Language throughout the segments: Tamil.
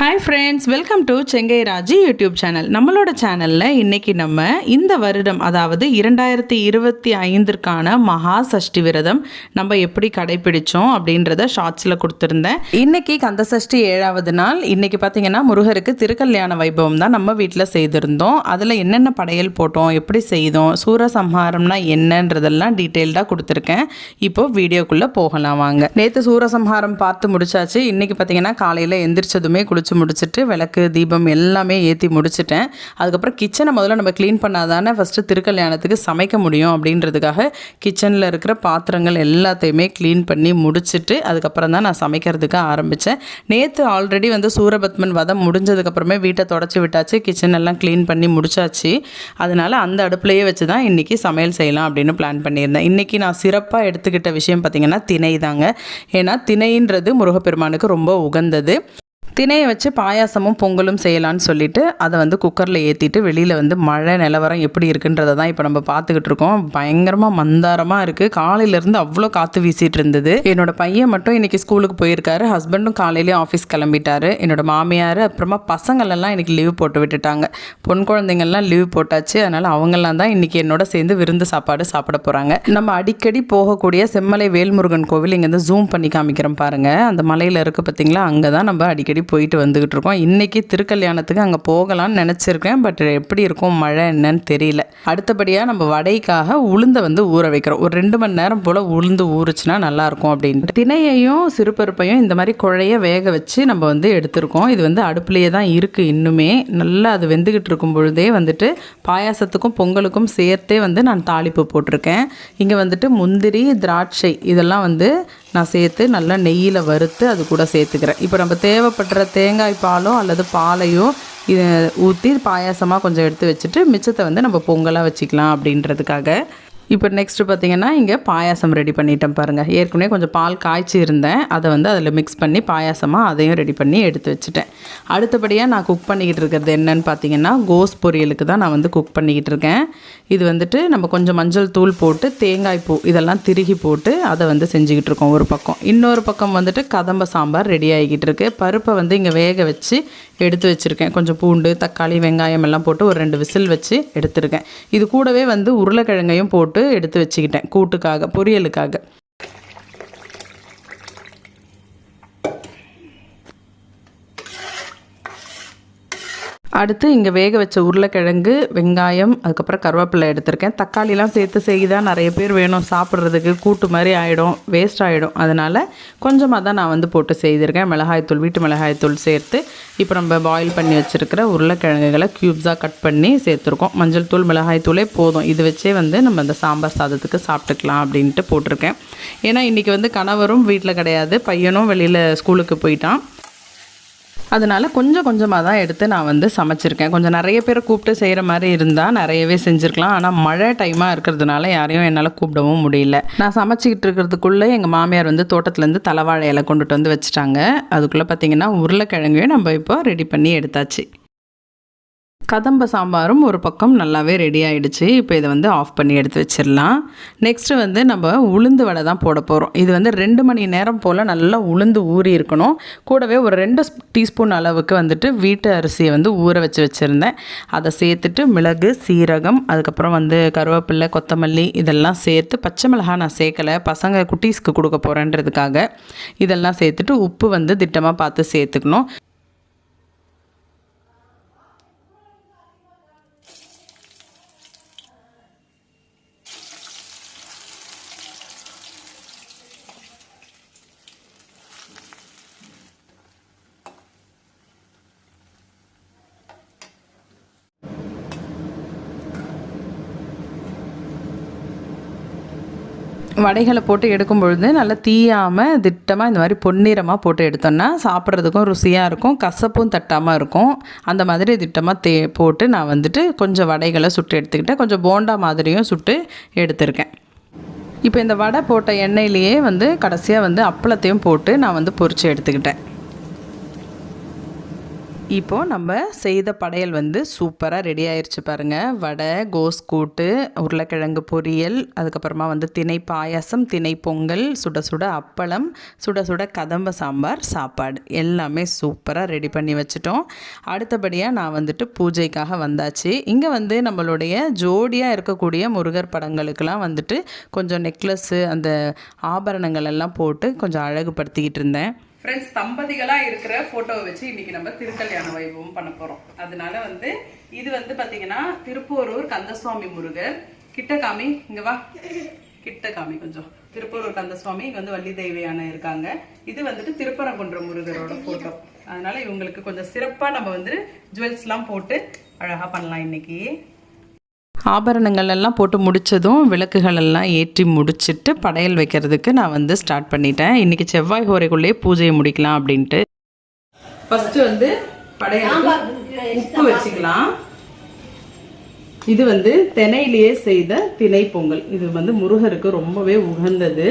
Hi friends, welcome to Chengai Raji YouTube channel. நம்மளோட சேனலில் இன்றைக்கி நம்ம இந்த வருடம், அதாவது 2025ற்கான மகா சஷ்டி விரதம் நம்ம எப்படி கடைப்பிடிச்சோம் அப்படின்றத ஷார்ட்ஸில் கொடுத்துருந்தேன். இன்றைக்கி கந்த சஷ்டி 7வது நாள். இன்றைக்கி பார்த்திங்கன்னா முருகருக்கு திருக்கல்யாண வைபவம் தான் நம்ம வீட்டில் செய்திருந்தோம். அதில் என்னென்ன படையல் போட்டோம், எப்படி செய்தோம், சூரசம்ஹாரம்னா என்னன்றதெல்லாம் டீட்டெயில்டாக கொடுத்துருக்கேன். இப்போது வீடியோக்குள்ளே போகலாம் வாங்க. நேற்று சூரசம்ஹாரம் பார்த்து முடிச்சாச்சு. இன்றைக்கி பார்த்திங்கன்னா காலையில் எந்திரிச்சதுமே குளிச்சு முடிச்சுட்டு விளக்கு தீபம் எல்லாமே ஏற்றி முடிச்சுட்டேன். அதுக்கப்புறம் கிச்சனை முதல்ல நம்ம க்ளீன் பண்ணாதானே ஃபஸ்ட்டு திருக்கல்யாணத்துக்கு சமைக்க முடியும் அப்படின்றதுக்காக கிச்சனில் இருக்கிற பாத்திரங்கள் எல்லாத்தையுமே க்ளீன் பண்ணி முடிச்சுட்டு அதுக்கப்புறம் தான் நான் சமைக்கிறதுக்கு ஆரம்பித்தேன். நேற்று ஆல்ரெடி சூரபத்மன் வதம் முடிஞ்சதுக்கப்புறமே வீட்டை தொடச்சி விட்டாச்சு, கிச்சன் எல்லாம் க்ளீன் பண்ணி முடிச்சாச்சு. அதனால் அந்த அடுப்புலையே வச்சு தான் இன்றைக்கி சமையல் செய்யலாம் அப்படின்னு பிளான் பண்ணியிருந்தேன். இன்றைக்கி நான் சிறப்பாக எடுத்துக்கிட்ட விஷயம் பார்த்திங்கன்னா திணை தாங்க. ஏன்னா திணைன்றது முருகப்பெருமானுக்கு ரொம்ப உகந்தது. திணையை வச்சு பாயாசமும் பொங்கலும் செய்யலான்னு சொல்லிட்டு அதை குக்கரில் ஏற்றிட்டு வெளியில் மழை நிலவரம் எப்படி இருக்குன்றதை தான் இப்போ நம்ம பார்த்துக்கிட்டு இருக்கோம். பயங்கரமாக மந்தாரமாக இருக்குது. காலையிலேருந்து அவ்வளோ காற்று வீசிட்டு இருந்தது. என்னோடய பையன் மட்டும் இன்றைக்கி ஸ்கூலுக்கு போயிருக்காரு. ஹஸ்பண்டும் காலையிலேயே ஆஃபீஸ் கிளம்பிட்டாரு. என்னோடய மாமியார் அப்புறமா பசங்களெல்லாம் இன்றைக்கி லீவ் போட்டு விட்டுட்டாங்க. பொன் குழந்தைங்கள்லாம் லீவ் போட்டாச்சு. அதனால் அவங்கெல்லாம் தான் இன்றைக்கி என்னோட சேர்ந்து விருந்து சாப்பாடு சாப்பிட போகிறாங்க. நம்ம அடிக்கடி போகக்கூடிய செம்மலை வேல்முருகன் கோவில் இங்கேருந்து ஜூம் பண்ணி காமிக்கிறோம் பாருங்கள். அந்த மலையில் இருக்குது பார்த்திங்களா, அங்கே தான் நம்ம அடிக்கடி போயிட்டு வந்துக்கிட்டு இருக்கோம். இன்றைக்கி திருக்கல்யாணத்துக்கு அங்கே போகலான்னு நினச்சிருக்கேன். பட் எப்படி இருக்கும் மழை என்னன்னு தெரியல. அடுத்தபடியாக நம்ம வடைக்காக உளுந்தை ஊற வைக்கிறோம். ஒரு 2 மணி நேரம் போல் உளுந்து ஊறுச்சுன்னா நல்லாயிருக்கும் அப்படின்ட்டு திணையையும் சிறுபருப்பையும் இந்த மாதிரி குழைய வேக வச்சு நம்ம எடுத்திருக்கோம். இது அடுப்புலேயே தான் இருக்குது. இன்னுமே நல்லா அது வெந்துக்கிட்டு இருக்கும் பொழுதே பாயாசத்துக்கும் பொங்கலுக்கும் சேர்த்தே நான் தாளிப்பு போட்டிருக்கேன். இங்கே முந்திரி திராட்சை இதெல்லாம் நான் சேர்த்து நல்லா நெய்யில் வறுத்து அது கூட சேர்த்துக்கிறேன். இப்போ நம்ம தேவைப்படுற தேங்காய் பாலோ அல்லது பாலையோ இதை ஊற்றி பாயாசமாக கொஞ்சம் எடுத்து வச்சுட்டு மிச்சத்தை நம்ம பொங்கலாக வச்சுக்கலாம் அப்படின்றதுக்காக. இப்போ நெக்ஸ்ட்டு பார்த்திங்கன்னா இங்கே பாயாசம் ரெடி பண்ணிட்டேன் பாருங்கள். ஏற்கனவே கொஞ்சம் பால் காய்ச்சி இருந்தேன். அதை அதில் மிக்ஸ் பண்ணி பாயாசமாக அதையும் ரெடி பண்ணி எடுத்து வச்சுட்டேன். அடுத்தபடியாக நான் குக் பண்ணிக்கிட்டு இருக்கிறது என்னன்னு பார்த்தீங்கன்னா கோஸ் பொரியலுக்கு தான் நான் குக் பண்ணிக்கிட்டு இருக்கேன். இது நம்ம கொஞ்சம் மஞ்சள் தூள் போட்டு தேங்காய் பூ இதெல்லாம் திருகி போட்டு அதை செஞ்சுக்கிட்டு இருக்கோம் ஒரு பக்கம். இன்னொரு பக்கம் கதம்ப சாம்பார் ரெடி ஆகிக்கிட்டு இருக்கு. பருப்பை இங்கே வேக வச்சு எடுத்து வச்சுருக்கேன். கொஞ்சம் பூண்டு தக்காளி வெங்காயம் எல்லாம் போட்டு ஒரு 2 விசில் வச்சு எடுத்துருக்கேன். இது கூடவே உருளைக்கிழங்கையும் போட்டு எடுத்து வச்சுக்கிட்டேன் கூட்டுக்காக, பொரியலுக்காக. அடுத்து இங்கே வேக வச்ச உருளைக்கிழங்கு வெங்காயம் அதுக்கப்புறம் கருவேப்பிலை எடுத்திருக்கேன். தக்காளிலாம் சேர்த்து செய்தால் நிறைய பேர் வேணும் சாப்பிட்றதுக்கு, கூட்டு மாதிரி ஆகிடும், வேஸ்ட் ஆகிடும். அதனால் கொஞ்சமாக தான் நான் போட்டு செய்திருக்கேன். மிளகாய்த்தூள், வீட்டு மிளகாய்த்தூள் சேர்த்து இப்போ நம்ம பாயில் பண்ணி வச்சுருக்கிற உருளைக்கிழங்குகளை க்யூப்ஸாக கட் பண்ணி சேர்த்துருக்கோம். மஞ்சள் தூள் மிளகாய்த்தூளே போதும். இது வச்சே நம்ம அந்த சாம்பார் சாதத்துக்கு சாப்பிட்டுக்கலாம் அப்படின்ட்டு போட்டிருக்கேன். ஏன்னா இன்றைக்கி கணவரும் வீட்டில் கிடையாது, பையனும் வெளியில் ஸ்கூலுக்கு போயிட்டான். அதனால் கொஞ்சம் கொஞ்சமாக தான் எடுத்து நான் சமைச்சிருக்கேன். கொஞ்சம் நிறைய பேரை கூப்பிட்டு செய்கிற மாதிரி இருந்தால் நிறையவே செஞ்சுருக்கலாம். ஆனால் மழை டைமாக இருக்கிறதுனால யாரையும் என்னால் கூப்பிடவும் முடியல. நான் சமைச்சிக்கிட்டு இருக்கிறதுக்குள்ளே எங்கள் மாமியார் தோட்டத்துலேருந்து தலைவாழை இலை கொண்டுட்டு வச்சுட்டாங்க. அதுக்குள்ளே பார்த்திங்கன்னா உருளைக்கிழங்கையும் நம்ம இப்போ ரெடி பண்ணி எடுத்தாச்சு. கதம்ப சாம்பாரும் ஒரு பக்கம் நல்லாவே ரெடி ஆகிடுச்சு. இப்போ இதை ஆஃப் பண்ணி எடுத்து வச்சிடலாம். நெக்ஸ்ட்டு நம்ம உளுந்து வடை தான் போட போகிறோம். இது 2 மணி நேரம் போல் நல்லா உளுந்து ஊறி இருக்கணும். கூடவே ஒரு 2 டீஸ்பூன் அளவுக்கு வீட்டு அரிசியை ஊற வச்சுருந்தேன். அதை சேர்த்துட்டு மிளகு சீரகம் அதுக்கப்புறம் கருவேப்பிலை கொத்தமல்லி இதெல்லாம் சேர்த்து, பச்சை மிளகாய் நான் சேர்க்கலை, பசங்க குட்டீஸ்க்கு கொடுக்க போகிறேன்றதுக்காக இதெல்லாம் சேர்த்துட்டு உப்பு திட்டமாக பார்த்து சேர்த்துக்கணும். வடைகளை போட்டு எடுக்கும் பொழுது நல்லா தீயாமல் திட்டமாக இந்த மாதிரி பொன்னிறமாக போட்டு எடுத்தோன்னா சாப்பிட்றதுக்கும் ருசியாக இருக்கும், கசப்பும் தட்டாமல் இருக்கும். அந்த மாதிரி திட்டமாக போட்டு நான் கொஞ்சம் வடைகளை சுட்டு எடுத்துக்கிட்டேன். கொஞ்சம் போண்டா மாதிரியும் சுட்டு எடுத்திருக்கேன். இப்போ இந்த வடை போட்ட எண்ணெயிலேயே கடைசியாக அப்பளத்தையும் போட்டு நான் பொரித்து எடுத்துக்கிட்டேன். இப்போது நம்ம செய்த படையல் வந்து சூப்பராக ரெடி ஆயிடுச்சு பாருங்கள். வடை, கோஸ் கூட்டு, உருளைக்கிழங்கு பொரியல், அதுக்கப்புறமா வந்து திணை பாயாசம், திணை பொங்கல், சுட சுட அப்பளம், சுட சுட கதம்ப சாம்பார், சாப்பாடு எல்லாமே சூப்பராக ரெடி பண்ணி வச்சுட்டோம். அடுத்தபடியாக நான் வந்துட்டு பூஜைக்காக வந்தாச்சு. இங்கே வந்து நம்மளுடைய ஜோடியாக இருக்கக்கூடிய முருகர் படங்களுக்கெல்லாம் வந்துட்டு கொஞ்சம் நெக்லஸ்ஸு, அந்த ஆபரணங்கள் எல்லாம் போட்டு கொஞ்சம் அழகுபடுத்திக்கிட்டு இருந்தேன். ஃப்ரெண்ட்ஸ், தம்பதிகளாக இருக்கிற ஃபோட்டோவை வச்சு இன்றைக்கி நம்ம திருக்கல்யாண வைபவம் பண்ண போகிறோம். அதனால வந்து இது வந்து பார்த்திங்கன்னா திருப்போரூர் கந்தசுவாமி முருகர். கிட்ட காமி, இங்கே வா, கிட்ட காமி கொஞ்சம். திருப்போரூர் கந்தசுவாமி, இங்கே வந்து வள்ளி தெய்வயான இருக்காங்க. இது வந்துட்டு திருப்பரங்குன்ற முருகரோட ஃபோட்டோ. அதனால இவங்களுக்கு கொஞ்சம் சிறப்பாக நம்ம வந்து ஜுவல்ஸ்லாம் போட்டு அழகாக பண்ணலாம் இன்றைக்கி. ஆபரணங்கள் எல்லாம் போட்டு முடித்ததும் விளக்குகள் எல்லாம் ஏற்றி முடிச்சுட்டு படையல் வைக்கிறதுக்கு நான் வந்து ஸ்டார்ட் பண்ணிட்டேன். இன்றைக்கி செவ்வாய் ஹோரைக்குள்ளேயே பூஜையை முடிக்கலாம் அப்படின்ட்டு. ஃபஸ்ட்டு வந்து படையலுக்கு உப்பு வச்சுக்கலாம். இது வந்து திணையிலேயே செய்த திணை பொங்கல். இது வந்து முருகருக்கு ரொம்பவே உகந்தது.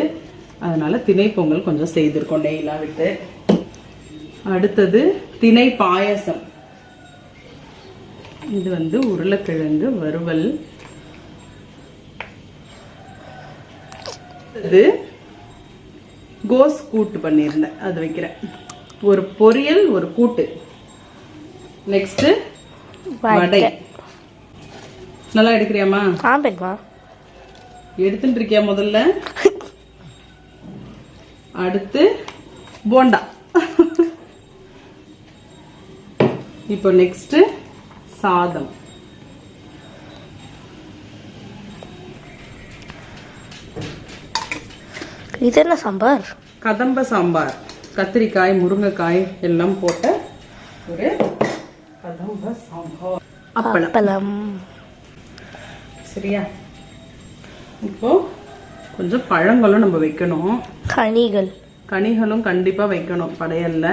அதனால திணை பொங்கல் கொஞ்சம் செய்திருக்கோம் நெய்லாம் விட்டு. அடுத்தது திணை பாயசம். இது வந்து உருளைக்கிழங்கு வறுவல். இது கோஸ் கூட்டு பண்ணியிருந்தேன், அது வைக்கிறேன். ஒரு பொரியல், ஒரு கூட்டு. நெக்ஸ்ட் வடை. நல்லா எடுக்கிறியாமா? எடுத்துட்டு இருக்கியா முதல்ல? அடுத்து போண்டா. இப்போ நெக்ஸ்ட் சாதம். இது என்ன சாம்பார்? கதம்ப சாம்பார். கத்திரிக்காய், முருங்கைக்காய் எல்லாம் போட்ட ஒரு கதம்ப சாம்பார். அப்பளம். சரியா? இப்போ கொஞ்சம் பழங்களும் நம்ம வைக்கணும். கனிகளும் கண்டிப்பா வைக்கணும் படையல்ல.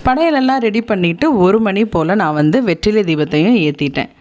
படையலெல்லாம் ரெடி பண்ணிவிட்டு 1 மணி போல் நான் வந்து வெற்றிலை தீபத்தையும் ஏற்றிட்டேன்.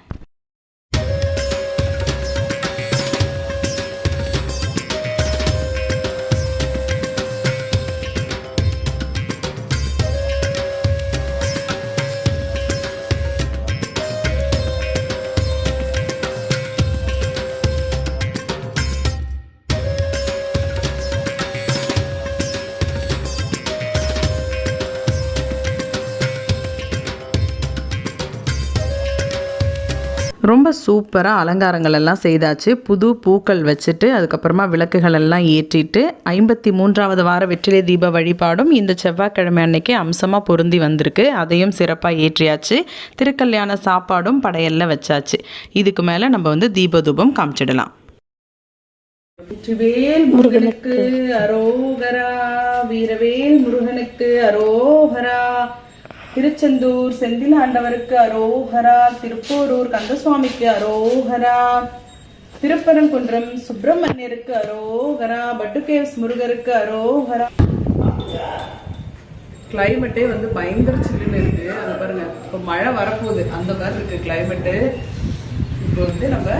ரொம்ப சூப்பராக அலங்காரங்கள் எல்லாம் செய்தாச்சு. புது பூக்கள் வச்சுட்டு அதுக்கப்புறமா விளக்குகள் எல்லாம் ஏற்றிட்டு 53வது வார வெற்றிலை தீப வழிபாடும் இந்த செவ்வாய்க்கிழமை அன்னைக்கு அம்சமாக பொருந்தி வந்திருக்கு. அதையும் சிறப்பாக ஏற்றியாச்சு. திருக்கல்யாண சாப்பாடும் படையல்ல வச்சாச்சு. இதுக்கு மேலே நம்ம வந்து தீபதூபம் காமிச்சிடலாம். வெற்றிவேல் முருகனுக்கு அரோகரா, வீரவேல் முருகனுக்கு அரோகரா, திருச்செந்தூர் செந்தில் ஆண்டவருக்கு அரோகரா, திருப்போரூர் கந்தசுவாமிக்கு அரோகரா, திருப்பரங்குன்றம் சுப்பிரமணியருக்கு அரோகரா, பட்டுகேவ்ஸ் முருகருக்கு அரோகரா. கிளைமேட்டே வந்து பயங்கர சில்லுன்னு இருக்கு. அது பாருங்க, இப்போ மழை வரப்போகுது அந்த மாதிரி இருக்கு கிளைமேட்டு. இப்போ வந்து நம்ம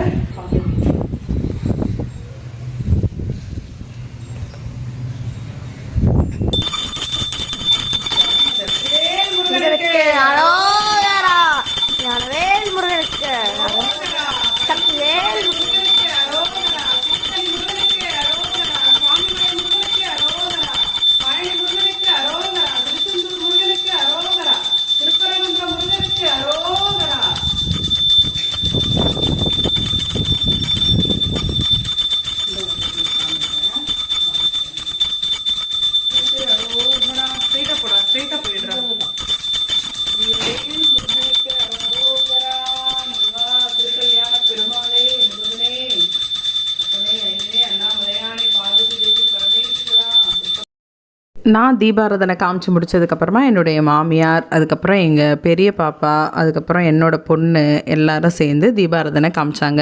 நான் தீபாராதனை காமிச்சு முடிச்சதுக்கப்புறமா என்னுடைய மாமியார், அதுக்கப்புறம் எங்கள் பெரிய பாப்பா, அதுக்கப்புறம் என்னோடய பொண்ணு எல்லாரும் சேர்ந்து தீபாராதனை காமிச்சாங்க.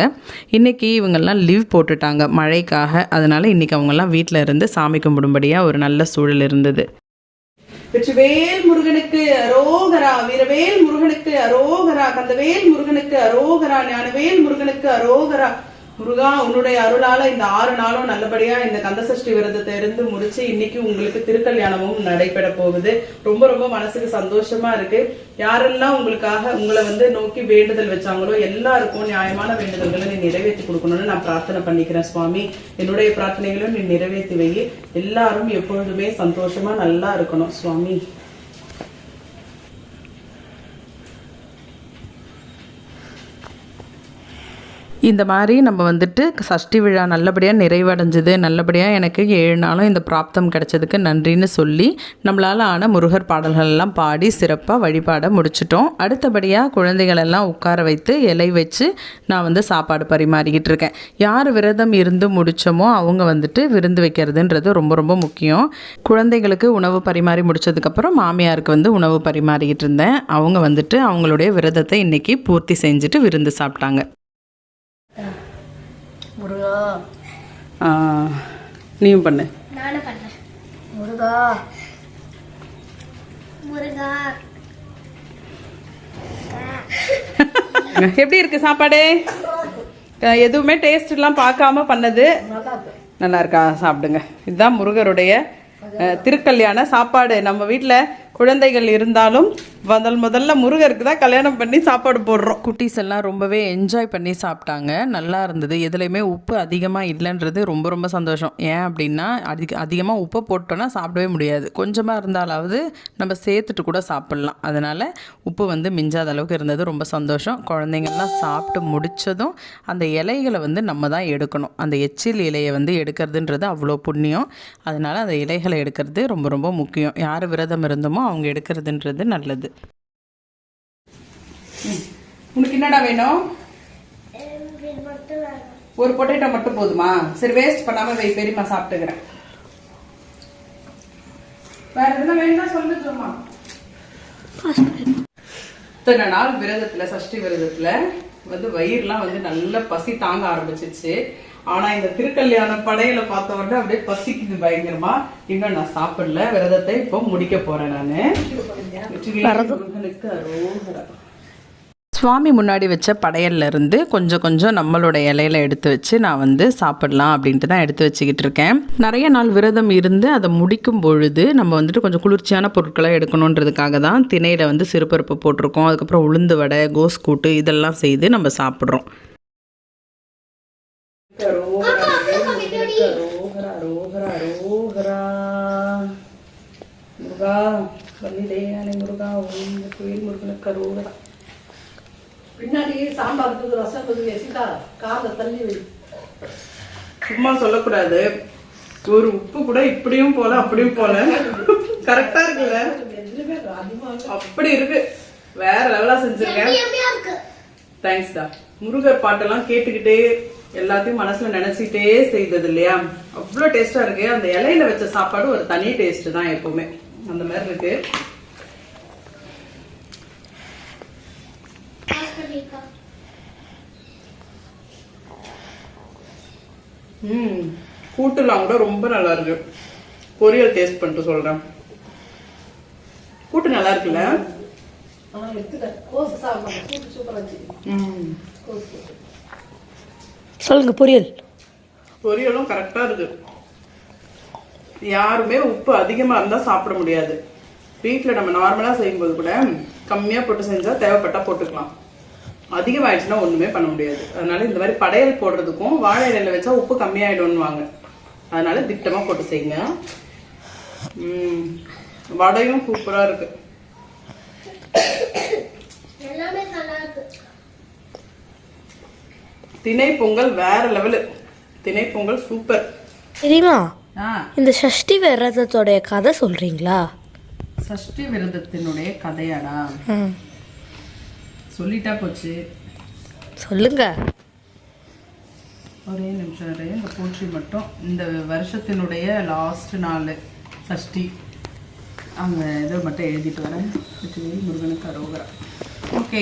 இன்றைக்கி இவங்கெல்லாம் லீவ் போட்டுட்டாங்க மழைக்காக. அதனால் இன்றைக்கி அவங்கெல்லாம் வீட்டில் இருந்து சாமி கும்பிடும்படியாக ஒரு நல்ல சூழல் இருந்தது. வெற்றிவேல் முருகனுக்கு அரோகரா, வீரவேல் முருகனுக்கு அரோகரா, கந்தவேல் முருகனுக்கு அரோகரா, ஞானவேல் முருகனுக்கு அரோகரா, முருகா, உன்னுடைய அருளால இந்த 6 நாளும் நல்லபடியா இந்த கந்தசஷ்டி விரதத்தை இருந்து முடிச்சு இன்னைக்கு உங்களுக்கு திருக்கல்யாணமும் நடைபெற போகுது. ரொம்ப ரொம்ப மனசுக்கு சந்தோஷமா இருக்கு. யாரெல்லாம் உங்களை நோக்கி வேண்டுதல் வச்சாங்களோ எல்லாருக்கும் நியாயமான வேண்டுதல்களை நீ நிறைவேற்றி கொடுக்கணும்னு நான் பிரார்த்தனை பண்ணிக்கிறேன் சுவாமி. என்னுடைய பிரார்த்தனைகளும் நீ நிறைவேற்றி வை. எல்லாரும் எப்பொழுதுமே சந்தோஷமா நல்லா இருக்கணும் சுவாமி. இந்த மாதிரி நம்ம சஷ்டி விழா நல்லபடியாக நிறைவடைஞ்சது, நல்லபடியாக எனக்கு 7 நாளும் இந்த பிராப்தம் கிடைச்சதுக்கு நன்றின்னு சொல்லி நம்மளால் ஆன முருகர் பாடல்கள் எல்லாம் பாடி சிறப்பாக வழிபாட முடிச்சிட்டோம். அடுத்தபடியாக குழந்தைகள் எல்லாம் உட்கார வைத்து இலை வச்சு நான் சாப்பாடு பரிமாறிக்கிட்டு இருக்கேன். யார் விரதம் இருந்து முடித்தோமோ அவங்க விருந்து வைக்கிறதுன்றது ரொம்ப ரொம்ப முக்கியம். குழந்தைகளுக்கு உணவு பரிமாறி முடிச்சதுக்கப்புறம் மாமியாருக்கு உணவு பரிமாறிக்கிட்டு இருந்தேன். அவங்க அவங்களுடைய விரதத்தை இன்றைக்கி பூர்த்தி செஞ்சுட்டு விருந்து சாப்பிட்டாங்க. முருகா, நீயும் பண்ணு. நானும் பண்ணேன். முருகா முருகா. எப்படி இருக்கு சாப்பாடு? எதுவுமே டேஸ்ட் எல்லாம் பார்க்காம பண்ணது நல்லா இருக்கா? சாப்பிடுங்க. இதுதான் முருகருடைய திருக்கல்யாண சாப்பாடு. நம்ம வீட்டில் குழந்தைகள் இருந்தாலும் முதல்ல முருகருக்கு தான் கல்யாணம் பண்ணி சாப்பாடு போடுறோம். குட்டீஸ் எல்லாம் ரொம்பவே என்ஜாய் பண்ணி சாப்பிட்டாங்க. நல்லா இருந்தது. எதுலேயுமே உப்பு அதிகமாக இல்லைன்றது ரொம்ப ரொம்ப சந்தோஷம். ஏன் அப்படின்னா அதிகமாக உப்பு போட்டோன்னா சாப்பிடவே முடியாது. கொஞ்சமாக இருந்தாலாவது நம்ம சேர்த்துட்டு கூட சாப்பிட்லாம். அதனால் உப்பு மிஞ்சாத அளவுக்கு இருந்தது. ரொம்ப சந்தோஷம். குழந்தைங்கள்லாம் சாப்பிட்டு முடித்ததும் அந்த இலைகளை நம்ம தான் எடுக்கணும். அந்த எச்சில் இலையை எடுக்கிறதுன்றது அவ்வளோ புண்ணியம். அதனால் அந்த இலைகளை எடுக்கிறது ரொம்ப ரொம்ப முக்கியம். யார் விரதம் இருந்தோமோ அவங்க எடுக்கிறதுன்றது நல்லது. உனக்கு என்னடா வேணும்? ஒரு பொட்டேட்டோ மட்டும் போதுமா? சரி, வேஸ்ட் பண்ணாம வை, பெரியமா சாப்பிட்டுக்கிறேன். வேற எதுனா வேணும்னா சொல்லு சும்மா. இத்தனை நாள் விரதத்துல, சஷ்டி விரதத்துல வயிறுலாம் நல்ல பசி தாங்க ஆரம்பிச்சிச்சு. ஆனா இந்த திருக்கல்யாண படையில பார்த்த உடனே அப்படியே பசிக்குது பயங்கரமா. இன்னும் நான் சாப்பிடல. விரதத்தை இப்போ முடிக்க போறேன் நானு. சுவாமி முன்னாடி வச்ச படையல்ல இருந்து கொஞ்சம் கொஞ்சம் நம்மளோட இலையில எடுத்து வச்சு நான் சாப்பிடலாம் அப்படின்ட்டு தான் எடுத்து வச்சுக்கிட்டு இருக்கேன். நிறைய நாள் விரதம் இருந்து அதை முடிக்கும் பொழுது நம்ம கொஞ்சம் குளிர்ச்சியான பொருட்களை எடுக்கணுன்றதுக்காக தான் திணையில சிறுபருப்பு போட்டிருக்கோம். அதுக்கப்புறம் உளுந்து வடை, கோஸ் கூட்டு இதெல்லாம் செய்து நம்ம சாப்பிட்றோம். சும்மா சொல்லக்கூடாது. ஒரு உப்பு கூட இப்படியும் போல அப்படியும் போல கரெக்டா இருக்குல்ல? அப்படி இருக்கு. வேற லெவலா செஞ்சிருக்கேன். தேங்க்ஸ் டா. முருகர் பாட்டெல்லாம் கேட்டுக்கிட்டே எல்லாத்தையும் மனசுல நினைச்சிட்டே செய்தது இல்லையா? அவ்வளவு டேஸ்டா இருக்கு. அந்த இலையில வச்ச சாப்பாடு ஒரு தனி டேஸ்ட் தான் எப்பவுமே. அந்த மாதிரி இருக்கு. கூட்டுலாம் கூட ரொம்ப நல்லா இருக்கு. பொரியல் டேஸ்ட் பண்ணிட்டு சொல்றேன். கூட்டு நல்லா இருக்குல்ல? சொல்லுங்க. பொரியலும் கரெக்டா இருக்கு. யாருமே உப்பு அதிகமா இருந்தா சாப்பிட முடியாது. வீட்டுல நம்ம நார்மலா செய்யும்போது கூட கம்மியா போட்டு செஞ்சா தேவைப்பட்டா போட்டுக்கலாம். அதிகமாயிடுச்சுன்னா ஒண்ணுமே பண்ண முடியாது. அதனால இந்த மாதிரி படையல் போடுறதுக்கும் வாழை இலையில வச்சா உப்பு கம்மியாயிடும்னுவாங்க. அதனால திட்டமா போட்டு செய்யுங்க. வடையும் சூப்பரா இருக்கு. திணை பொங்கல் வேற லெவலு. திணை பொங்கல் சூப்பர். தெரியுமா, இந்த சஷ்டி விரதத்தோடைய கதை சொல்றீங்களா? சஷ்டி விரதத்தினுடைய கதையாடா? சொல்லிட்டா போச்சு. சொல்லுங்க. ஒரே நிமிஷம். இந்த போற்றி மட்டும் இந்த வருஷத்தினுடைய லாஸ்ட் நாள் சஷ்டி அந்த இதை மட்டும் எழுதிட்டு வரேன். முருகனுக்கு அரோகரா. ஓகே,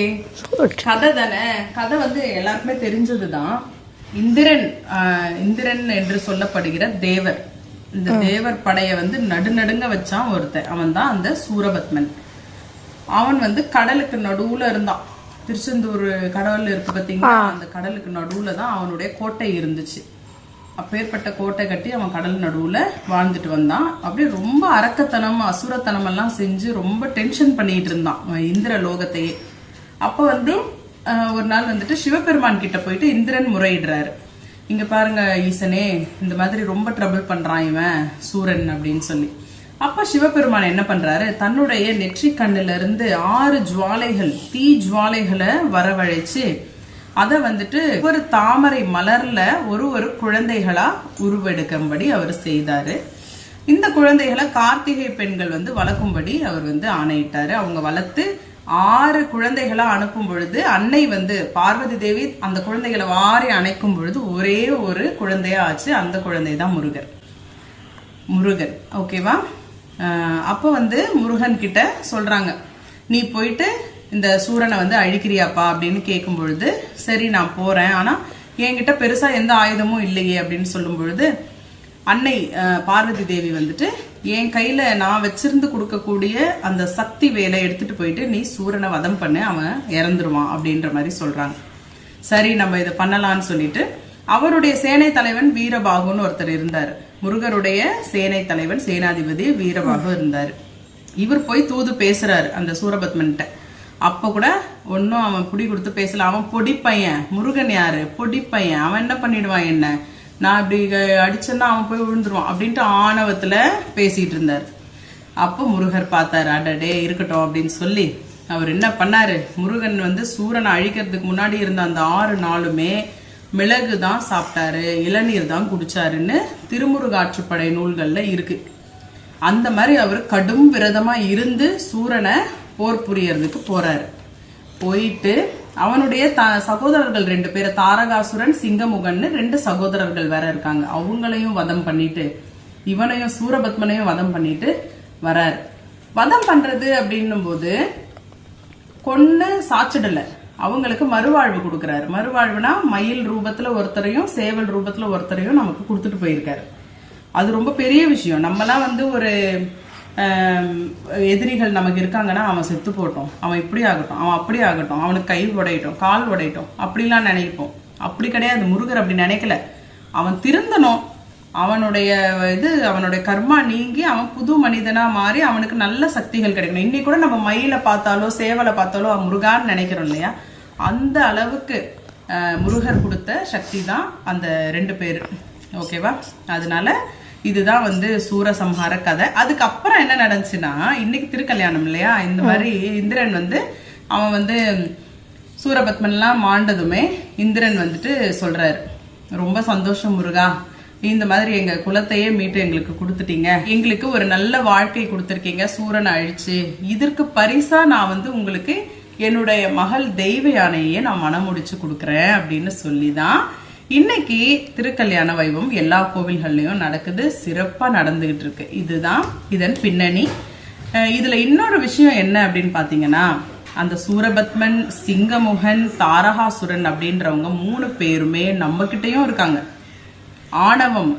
கதை தானே. கதை எல்லாருக்குமே தெரிஞ்சது தான். இந்திரன் என்று சொல்லப்படுகிற தேவர். இந்த தேவர் படைய நடுநடுங்க வச்சான் ஒருத்தன். அவன் தான் அந்த சூரபத்மன். அவன் கடலுக்கு நடுவுல இருந்தான். திருச்செந்தூர் கடல் இருக்கு பார்த்தீங்களா, அந்த கடலுக்கு நடுவில் தான் அவனுடைய கோட்டை இருந்துச்சு. அப்பேற்பட்ட கோட்டை கட்டி அவன் கடல் நடுவில் வாழ்ந்துட்டு வந்தான். அப்படியே ரொம்ப அரக்கத்தனம் அசுரத்தனம் எல்லாம் செஞ்சு ரொம்ப டென்ஷன் பண்ணிட்டு இருந்தான் இந்திர லோகத்தையே. அப்போ ஒரு நாள் சிவபெருமான் கிட்ட போயிட்டு இந்திரன் முறையிடுறாரு. இங்க பாருங்க ஈசனே, இந்த மாதிரி ரொம்ப ட்ரபிள் பண்றான் இவன் சூரன் அப்படின்னு சொல்லி. அப்ப சிவபெருமான் என்ன பண்றாரு, தன்னுடைய நெற்றி கண்ணுல இருந்து 6 ஜுவாலைகள் தீ ஜுவாலைகளை வரவழைச்சு அதை ஒரு தாமரை மலர்ல ஒரு குழந்தைகளா உருவெடுக்கும்படி அவர் செய்தாரு. இந்த குழந்தைகளை கார்த்திகை பெண்கள் வளர்க்கும்படி அவர் ஆணையிட்டாரு. அவங்க வளர்த்து 6 குழந்தைகளா அனுப்பும் பொழுது அன்னை பார்வதி தேவி அந்த குழந்தைகளை வாரி அணைக்கும் பொழுது ஒரே ஒரு குழந்தையா ஆச்சு. அந்த குழந்தை தான் முருகன். ஓகேவா? அப்போ முருகன் கிட்ட சொல்றாங்க, நீ போயிட்டு இந்த சூரனை அழிக்கிறியாப்பா அப்படின்னு கேட்கும் பொழுது, சரி நான் போறேன், ஆனா என்கிட்ட பெருசா எந்த ஆயுதமும் இல்லையே அப்படின்னு சொல்லும் பொழுது, அன்னை பார்வதி தேவி என் கையில நான் வச்சிருந்து கொடுக்கக்கூடிய அந்த சக்தி வேலை எடுத்துட்டு போயிட்டு நீ சூரனை வதம் பண்ணு, அவன் இறந்துருவான் அப்படின்ற மாதிரி சொல்றாங்க. சரி நம்ம இதை பண்ணலான்னு சொல்லிட்டு அவருடைய சேனை தலைவன் வீரபாகுன்னு ஒருத்தர் இருந்தார். முருகருடைய சேனை தலைவன் சேனாதிபதி வீரபாகு இருந்தார். இவர் போய் தூது பேசுறாரு அந்த சூரபத்மன்கிட்ட. அப்ப கூட ஒன்னும் அவன் புடி கொடுத்து பேசல. அவன் பொடி பையன். முருகன் யாரு? பொடி பையன். அவன் என்ன பண்ணிடுவான், என்ன நான் இப்படி அடிச்சேன்னா அவன் போய் விழுந்துருவான் அப்படின்ட்டு ஆணவத்துல பேசிட்டு இருந்தார். அப்போ முருகர் பார்த்தாரு, அடடே இருக்கட்டும் அப்படின்னு சொல்லி அவர் என்ன பண்ணாரு, முருகன் சூரனை அழிக்கிறதுக்கு முன்னாடி இருந்த அந்த 6 நாளுமே மிளகு தான் சாப்பிட்டாரு, இளநீர் தான் குடிச்சாருன்னு திருமுருகாற்றுப்படை நூல்கள்ல இருக்கு. அந்த மாதிரி அவர் கடும் விரதமா இருந்து சூரனை போர் புரியறதுக்கு போறாரு. போயிட்டு அவனுடைய சகோதரர்கள் 2 பேர், தாரகாசுரன் சிங்கமுகன் 2 சகோதரர்கள் வேற இருக்காங்க, அவங்களையும் வதம் பண்ணிட்டு இவனையும் சூரபத்மனையும் வதம் பண்ணிட்டு வராரு. வதம் பண்றது அப்படின்னும் போது கொன்னு சாச்சிடல, அவங்களுக்கு மறுவாழ்வு கொடுக்கறாரு. மறுவாழ்வுனா மயில் ரூபத்துல ஒருத்தரையும் சேவல் ரூபத்துல ஒருத்தரையும் நமக்கு கொடுத்துட்டு போயிருக்காரு. அது ரொம்ப பெரிய விஷயம். நம்மலாம் ஒரு எதிரிகள் நமக்கு இருக்காங்கன்னா அவன் செத்து போட்டோம், அவன் இப்படி ஆகட்டும், அவன் அப்படி ஆகட்டும், அவனுக்கு கை உடையட்டும், கால் உடையட்டும் அப்படிலாம் நினைப்போம். அப்படி கிடையாது. முருகர் அப்படி நினைக்கல. அவன் திருந்தணும், அவனுடைய கர்மா நீங்கி அவன் புது மனிதனா மாறி அவனுக்கு நல்ல சக்திகள் கிடைக்கணும். இன்னைக்கு கூட நம்ம மயிலை பார்த்தாலோ சேவலை பார்த்தாலோ அவன் முருகான்னு நினைக்கிறோம் இல்லையா, அந்த அளவுக்கு முருகர் கொடுத்த சக்தி தான் அந்த 2 பேர். ஓகேவா? அதனால இதுதான் சூரசம்ஹார கதை. அதுக்கப்புறம் என்ன நடந்துச்சுன்னா, இன்னைக்கு திருக்கல்யாணம் இல்லையா, இந்த மாதிரி இந்திரன் அவன் சூரபத்மன்லாம் மாண்டதுமே இந்திரன் சொல்றாரு, ரொம்ப சந்தோஷம் முருகா, இந்த மாதிரி எங்க குலத்தையே மீட்டு எங்களுக்கு கொடுத்துட்டீங்க, எங்களுக்கு ஒரு நல்ல வாழ்க்கை கொடுத்துருக்கீங்க சூரனை அழிச்சு, இதற்கு பரிசா நான் உங்களுக்கு என்னுடைய மகள் தெய்வ யானையே நான் மனம் முடிச்சு கொடுக்குறேன் அப்படின்னு சொல்லிதான் இன்னைக்கு திருக்கல்யாண வைபவம் எல்லா கோவில்கள்லயும் நடக்குது, சிறப்பா நடந்துகிட்டு இருக்கு. இதுதான் இதன் பின்னணி. இதுல இன்னொரு விஷயம் என்ன அப்படின்னு பாத்தீங்கன்னா, அந்த சூரபத்மன், சிங்கமுகன், தாரகாசுரன் அப்படின்றவங்க 3 பேருமே நம்ம கிட்டயும் இருக்காங்க. ஆணவம்,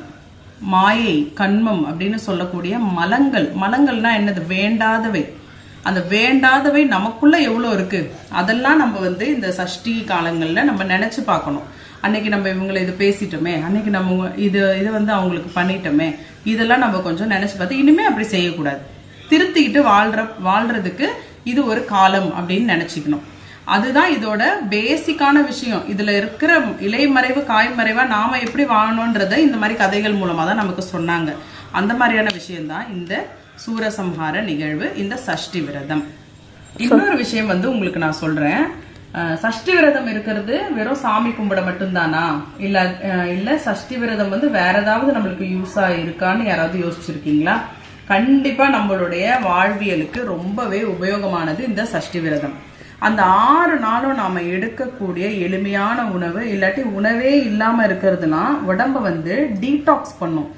மாயை, கண்மம் அப்படின்னு சொல்லக்கூடிய மலங்கள்னா என்னது, வேண்டாதவை. அந்த வேண்டாதவை நமக்குள்ள எவ்வளவு இருக்கு, அதெல்லாம் நம்ம இந்த சஷ்டி காலங்கள்ல நம்ம நினைச்சு பார்க்கணும். அன்னைக்கு நம்ம இவங்களை இது பேசிட்டோமே, அன்னைக்கு நம்ம இது அவங்களுக்கு பண்ணிட்டோமே, இதெல்லாம் நம்ம கொஞ்சம் நினைச்சு பார்த்து இனிமே அப்படி செய்யக்கூடாது, திருத்திக்கிட்டு வாழ்றதுக்கு இது ஒரு காலம் அப்படின்னு நினைச்சுக்கணும். அதுதான் இதோட பேசிக்கான விஷயம். இதுல இருக்கிற இலைமறைவு காய்மறைவா நாம எப்படி வாழணும்ன்றத இந்த மாதிரி கதைகள் மூலமா தான் நமக்கு சொன்னாங்க. அந்த மாதிரியான விஷயம்தான் இந்த சூரசம்ஹார நிகழ்வு, இந்த சஷ்டி விரதம். இன்னொரு விஷயம் உங்களுக்கு நான் சொல்றேன். சஷ்டி விரதம் இருக்கிறது வெறும் சாமி கும்பிட மட்டும்தானா, இல்ல சஷ்டி விரதம் வேற ஏதாவது நம்மளுக்கு யூஸா இருக்கான்னு யாராவது யோசிச்சிருக்கீங்களா? கண்டிப்பா நம்மளுடைய வாழ்வியலுக்கு ரொம்பவே உபயோகமானது இந்த சஷ்டி விரதம். அந்த 6 நாளும் நாம எடுக்கக்கூடிய எளிமையான உணவு, இல்லாட்டி உணவே இல்லாம இருக்கிறதுனா உடம்ப டீடாக்ஸ் பண்ணும்.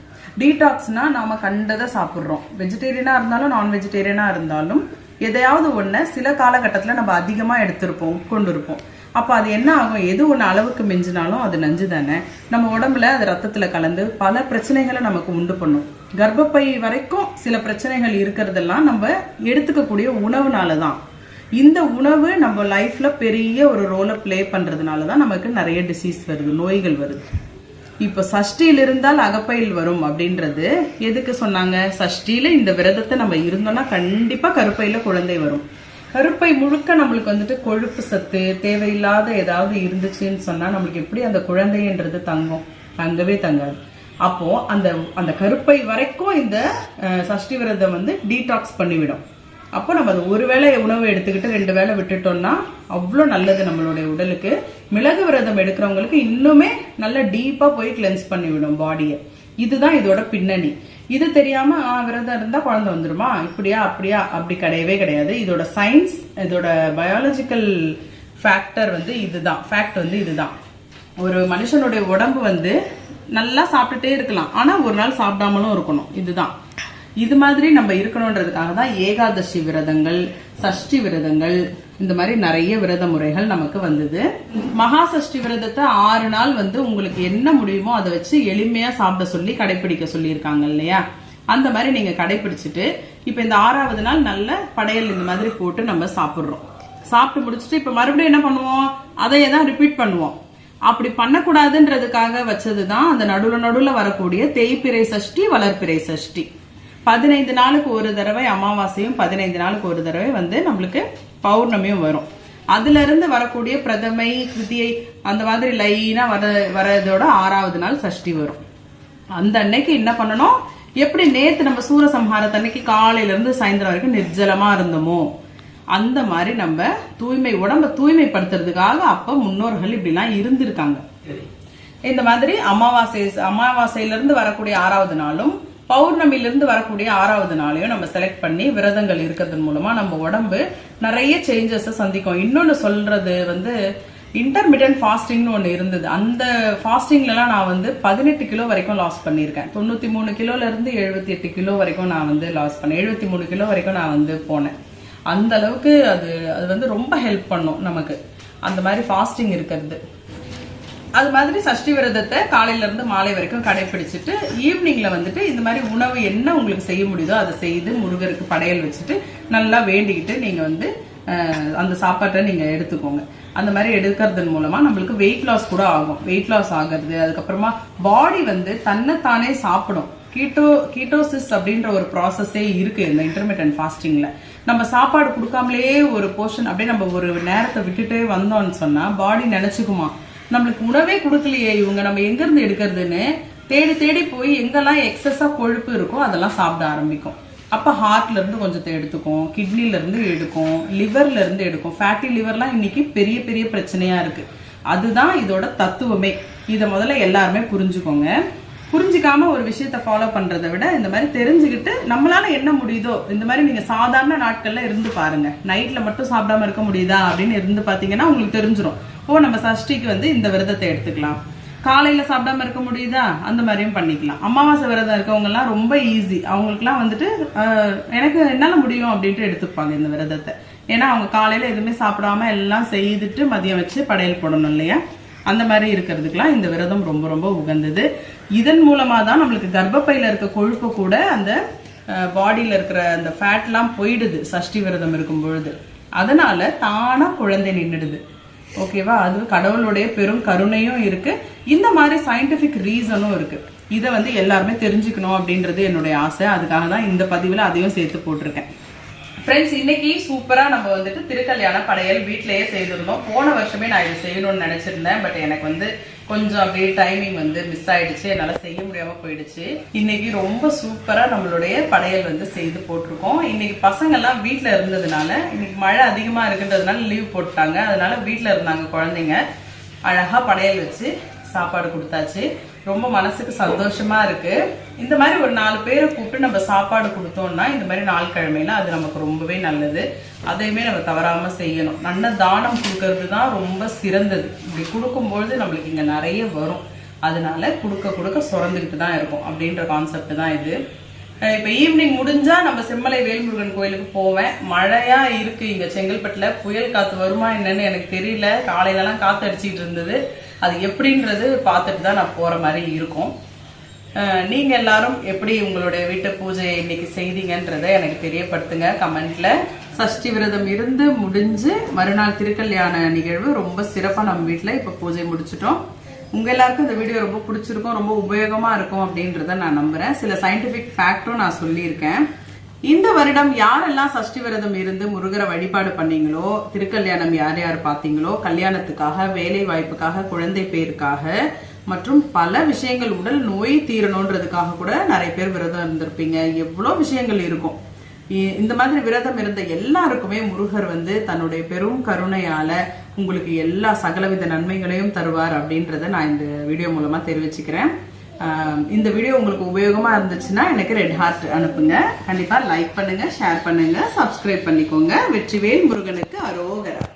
டீடாக்ஸ்னா நாம கண்டதை சாப்பிட்றோம். வெஜிடேரியனா இருந்தாலும் நான் வெஜிடேரியனா இருந்தாலும் எதையாவது ஒண்ணு சில காலகட்டத்துல நம்ம அதிகமா எடுத்திருப்போம், கொண்டு இருப்போம். அப்ப அது என்ன ஆகும், எது ஒண்ணு அளவுக்கு மிஞ்சினாலும் அது நஞ்சு தானே. நம்ம உடம்புல அது ரத்தத்துல கலந்து பல பிரச்சனைகளை நமக்கு உண்டு பண்ணும். கர்ப்பப்பை வரைக்கும் சில பிரச்சனைகள் இருக்கிறதெல்லாம் நம்ம எடுத்துக்கக்கூடிய உணவுனாலதான். இந்த உணவு நம்ம லைஃப்ல பெரிய ஒரு ரோலை பிளே பண்றதுனால தான் நமக்கு நிறைய டிசீஸ் வருது, நோய்கள் வருது. இப்போ சஷ்டியில் இருந்தால் அகப்பையில் வரும் அப்படின்றது எதுக்கு சொன்னாங்க? சஷ்டியில இந்த விரதத்தை நம்ம இருந்தோம்னா கண்டிப்பா கருப்பையில குழந்தை வரும். கருப்பை முழுக்க நம்மளுக்கு வந்துட்டு கொழுப்பு சத்து தேவையில்லாத ஏதாவது இருந்துச்சுன்னு சொன்னா நம்மளுக்கு எப்படி அந்த குழந்தைன்றது தங்கவே தங்காது. அப்போ அந்த அந்த கருப்பை வரைக்கும் இந்த சஷ்டி விரதம் வந்து டீடாக்ஸ் பண்ணிவிடும். அப்போ நம்ம அது ஒரு வேளை உணவு எடுத்துக்கிட்டு 2 வேளை விட்டுட்டோம்னா அவ்வளோ நல்லது நம்மளுடைய உடலுக்கு. மிளகு விரதம் எடுக்கிறவங்களுக்கு இன்னுமே நல்ல டீப்பா போய் கிளென்ஸ் பண்ணிவிடும் பாடியை. இதுதான் இதோட பின்னணி. இது தெரியாம விரதம் இருந்தா குழந்தை வந்துருமா, இப்படியா அப்படியா, அப்படி கிடையவே கிடையாது. இதோட சயின்ஸ், இதோட பயாலஜிக்கல் ஃபேக்டர் வந்து இதுதான். ஃபேக்ட் வந்து இதுதான். ஒரு மனுஷனுடைய உடம்பு வந்து நல்லா சாப்பிட்டுட்டே இருக்கலாம், ஆனா ஒரு நாள் சாப்பிடாமலும் இருக்கணும். இதுதான். இது மாதிரி நம்ம இருக்கணும்ன்றதுக்காக தான் ஏகாதசி விரதங்கள், சஷ்டி விரதங்கள், இந்த மாதிரி நிறைய விரத முறைகள் நமக்கு வந்தது. மகா சஷ்டி விரதத்தை 6 நாள் வந்து உங்களுக்கு என்ன முடியுமோ அதை வச்சு எளிமையா சாப்பிட சொல்லி கடைபிடிக்க சொல்லியிருக்காங்க இல்லையா? அந்த மாதிரி நீங்க கடைபிடிச்சிட்டு இப்ப இந்த 6வது நாள் நல்ல படையல் இந்த மாதிரி போட்டு நம்ம சாப்பிடுறோம். சாப்பிட்டு முடிச்சுட்டு இப்ப மறுபடியும் என்ன பண்ணுவோம்? அதையே தான் ரிப்பீட் பண்ணுவோம். அப்படி பண்ணக்கூடாதுன்றதுக்காக வச்சதுதான் அந்த நடுவுல வரக்கூடிய தேய்பிறை சஷ்டி, வளர்பிறை சஷ்டி. 15 நாளுக்கு ஒரு தடவை அமாவாசையும் 15 நாளுக்கு ஒரு தடவை வந்து நம்மளுக்கு பௌர்ணமியும் வரும். அதுல இருந்து வரக்கூடிய பிரதமை, கிருதியை, அந்த மாதிரி லைனா வரதோட 6வது நாள் சஷ்டி வரும். அந்த அன்னைக்கு என்ன பண்ணணும்? எப்படி நேத்து நம்ம சூரசம்ஹாரத்து அன்னைக்கு காலையில இருந்து சாயந்தரம் வரைக்கும் நிர்ஜலமா இருந்தோமோ அந்த மாதிரி நம்ம உடம்ப தூய்மைப்படுத்துறதுக்காக அப்ப முன்னோர்கள் இப்படிலாம் இருந்திருக்காங்க. இந்த மாதிரி அமாவாசையில இருந்து வரக்கூடிய 6வது நாளும் பௌர்ணமியிலிருந்து வரக்கூடிய 6வது நாளையும் நம்ம செலக்ட் பண்ணி விரதங்கள் இருக்கிறது மூலமா நம்ம உடம்பு நிறைய சேஞ்சஸ் சந்திக்கும். இன்னொன்னு சொல்றது வந்து இன்டர்மிட்டன்ட் ஃபாஸ்டிங்னு ஒன்று இருந்தது. அந்த ஃபாஸ்டிங்லலாம் நான் வந்து 18 கிலோ வரைக்கும் லாஸ் பண்ணியிருக்கேன். 93 கிலோல இருந்து 78 கிலோ வரைக்கும் நான் வந்து லாஸ் பண்ணேன். 73 கிலோ வரைக்கும் நான் வந்து போனேன். அந்த அளவுக்கு அது வந்து ரொம்ப ஹெல்ப் பண்ணும் நமக்கு அந்த மாதிரி ஃபாஸ்டிங் இருக்கிறது. அது மாதிரி சஷ்டி விரதத்தை காலையில இருந்து மாலை வரைக்கும் கடைபிடிச்சிட்டு ஈவினிங்ல வந்துட்டு இந்த மாதிரி உணவு என்ன உங்களுக்கு செய்ய முடியுதோ அதை செய்து முருகருக்கு படையல் வச்சுட்டு நல்லா வேண்டிக்கிட்டு நீங்க வந்து அந்த சாப்பாட்டை நீங்க எடுத்துக்கோங்க. அந்த மாதிரி எடுக்கிறதன் மூலமா நம்மளுக்கு வெயிட் லாஸ் கூட ஆகும். வெயிட் லாஸ் ஆகிறது, அதுக்கப்புறமா பாடி வந்து தன்னைத்தானே சாப்பிடும். கீட்டோசிஸ் அப்படின்ற ஒரு ப்ராசஸே இருக்கு இந்த இன்டர்மிட்டன்ட் ஃபாஸ்டிங்ல. நம்ம சாப்பாடு கொடுக்காமலே ஒரு போர்ஷன் அப்படியே நம்ம ஒரு நேரத்தை விட்டுட்டே வந்தோம்னு சொன்னா பாடி நினைச்சுக்குமா, நம்மளுக்கு உணவே கொடுக்கலையே இவங்க, நம்ம எங்க இருந்து எடுக்கிறதுன்னு தேடி தேடி போய் எங்கெல்லாம் எக்ஸஸா கொழுப்பு இருக்கோ அதெல்லாம் சாப்பிட ஆரம்பிக்கும். அப்ப ஹார்ட்ல இருந்து கொஞ்சத்தை எடுத்துக்கும், கிட்னில இருந்து எடுக்கும், லிவர்ல இருந்து எடுக்கும். ஃபேட்டி லிவர்லாம் இன்னைக்கு பெரிய பெரிய பிரச்சனையா இருக்கு. அதுதான் இதோட தத்துவமே. இதை முதல்ல எல்லாருமே புரிஞ்சுக்கோங்க. புரிஞ்சுக்காம ஒரு விஷயத்த ஃபாலோ பண்றதை விட இந்த மாதிரி தெரிஞ்சுக்கிட்டு நம்மளால என்ன முடியுதோ இந்த மாதிரி நீங்க சாதாரண நாட்கள்ல இருந்து பாருங்க. நைட்ல மட்டும் சாப்பிடாம இருக்க முடியுதா அப்படின்னு இருந்து பாத்தீங்கன்னா உங்களுக்கு தெரிஞ்சிடும். ஓ, நம்ம சஷ்டிக்கு வந்து இந்த விரதத்தை எடுத்துக்கலாம். காலையில சாப்பிடாம இருக்க முடியுதா, அந்த மாதிரியும் பண்ணிக்கலாம். அமாவாசை விரதம் இருக்கவங்க எல்லாம் ரொம்ப ஈஸி. அவங்களுக்குலாம் வந்துட்டு எனக்கு என்னால முடியும் அப்படின்ட்டு எடுத்துப்பாங்க இந்த விரதத்தை. ஏன்னா அவங்க காலையில எதுவுமே சாப்பிடாம எல்லாம் செய்துட்டு மதியம் வச்சு படையல் போடணும் இல்லையா? அந்த மாதிரி இருக்கிறதுக்கெல்லாம் இந்த விரதம் ரொம்ப ரொம்ப உகந்தது. இதன் மூலமா தான் நம்மளுக்கு கர்ப்பப்பையில இருக்க கொழுப்பு கூட அந்த பாடியில இருக்கிற அந்த ஃபேட்லாம் போயிடுது சஷ்டி விரதம் இருக்கும் பொழுது. அதனால தானா குழந்தை நின்றுடுது. ஓகேவா? அது கடவுளுடைய பெரும் கருணையும் இருக்கு. இந்த மாதிரி சயின்டிபிக் ரீசனும் இருக்கு. இதை வந்து எல்லாருமே தெரிஞ்சுக்கணும் அப்படின்றது என்னுடைய ஆசை. அதுக்காக தான் இந்த பதிவில் அதையும் சேர்த்து போட்டிருக்கேன். ஃப்ரெண்ட்ஸ், இன்னைக்கு சூப்பரா நம்ம வந்துட்டு திருக்கல்யாண படையல் வீட்டிலேயே செய்திருந்தோம். போன வருஷமே நான் இதை செய்யணும்னு நினைச்சிருந்தேன். பட் எனக்கு வந்து கொஞ்சம் அப்படியே டைமிங் வந்து மிஸ் ஆயிடுச்சு. என்னால செய்ய முடியாம போயிடுச்சு. இன்னைக்கு ரொம்ப சூப்பரா நம்மளுடைய படையல் வந்து செய்து போட்டிருக்கோம். இன்னைக்கு பசங்க எல்லாம் வீட்டுல இருந்ததுனால, இன்னைக்கு மழை அதிகமா இருக்குன்றதுனால லீவ் போட்டாங்க. அதனால வீட்டுல இருந்தாங்க குழந்தைங்க. அழகா படையல் வச்சு சாப்பாடு கொடுத்தாச்சு. ரொம்ப மனசுக்கு சந்தோஷமா இருக்கு. இந்த மாதிரி ஒரு 4 பேரை கூப்பிட்டு நம்ம சாப்பாடு கொடுத்தோம்னா இந்த மாதிரி நாள் கிழமையில அது நமக்கு ரொம்பவே நல்லது. அதையுமே நம்ம தவறாம செய்யணும். நல்ல தானம் கொடுக்கறது தான் ரொம்ப சிறந்தது. இப்படி கொடுக்கும்பொழுது நம்மளுக்கு இங்க நிறைய வரும். அதனால கொடுக்க சுரந்துக்கிட்டு தான் இருக்கும் அப்படின்ற கான்செப்ட் தான் இது. இப்ப ஈவினிங் முடிஞ்சா நம்ம செம்மலை வேல்முருகன் கோயிலுக்கு போவேன். மழையா இருக்கு இங்க செங்கல்பட்டுல. புயல் காத்து வருமா என்னன்னு எனக்கு தெரியல. காலையில எல்லாம் காத்து அடிச்சுட்டு இருந்தது. அது எப்படின்றது பார்த்துட்டு தான் நான் போற மாதிரி இருக்கும். நீங்க எல்லாரும் எப்படி உங்களுடைய வீட்டு பூஜை இன்னைக்கு செய்தீங்கன்றதை எனக்கு தெரியப்படுத்துங்க கமெண்ட்ல. சஷ்டி விரதம் இருந்து முடிஞ்சு மறுநாள் திருக்கல்யாண நிகழ்வு ரொம்ப சிறப்பா நம்ம வீட்டுல இப்ப பூஜை முடிச்சிட்டோம். உங்க எல்லாருக்கும் இந்த வீடியோ ரொம்ப பிடிச்சிருக்கும், ரொம்ப உபயோகமா இருக்கும் அப்படின்றத நான் நம்புறேன். சில சயின்டிபிக் ஃபேக்டும் நான் சொல்லியிருக்கேன். இந்த வருடம் யாரெல்லாம் சஷ்டி விரதம் இருந்து முருகரை வழிபாடு பண்ணீங்களோ, திருக்கல்யாணம் யார் யார் பார்த்தீங்களோ, கல்யாணத்துக்காக, வேலை வாய்ப்புக்காக, குழந்தை பேருக்காக மற்றும் பல விஷயங்கள், உடல் நோய் தீரணுன்றதுக்காக கூட நிறைய பேர் விரதம் இருந்திருப்பீங்க. எவ்வளோ விஷயங்கள் இருக்கும். இந்த மாதிரி விரதம் இருந்த எல்லாருக்குமே முருகர் தன்னுடைய பெரும் கருணையால உங்களுக்கு எல்லா சகலவித நன்மைகளையும் தருவார் அப்படின்றத நான் இந்த வீடியோ மூலமா தெரிவிச்சுக்கிறேன். இந்த வீடியோ உங்களுக்கு உபயோகமா இருந்துச்சுன்னா எனக்கு ரெட் ஹார்ட் அனுப்புங்க. கண்டிப்பா லைக் பண்ணுங்க, ஷேர் பண்ணுங்க, சப்ஸ்கிரைப் பண்ணிக்கோங்க. வெற்றிவேல் முருகனுக்கு அரோகரா.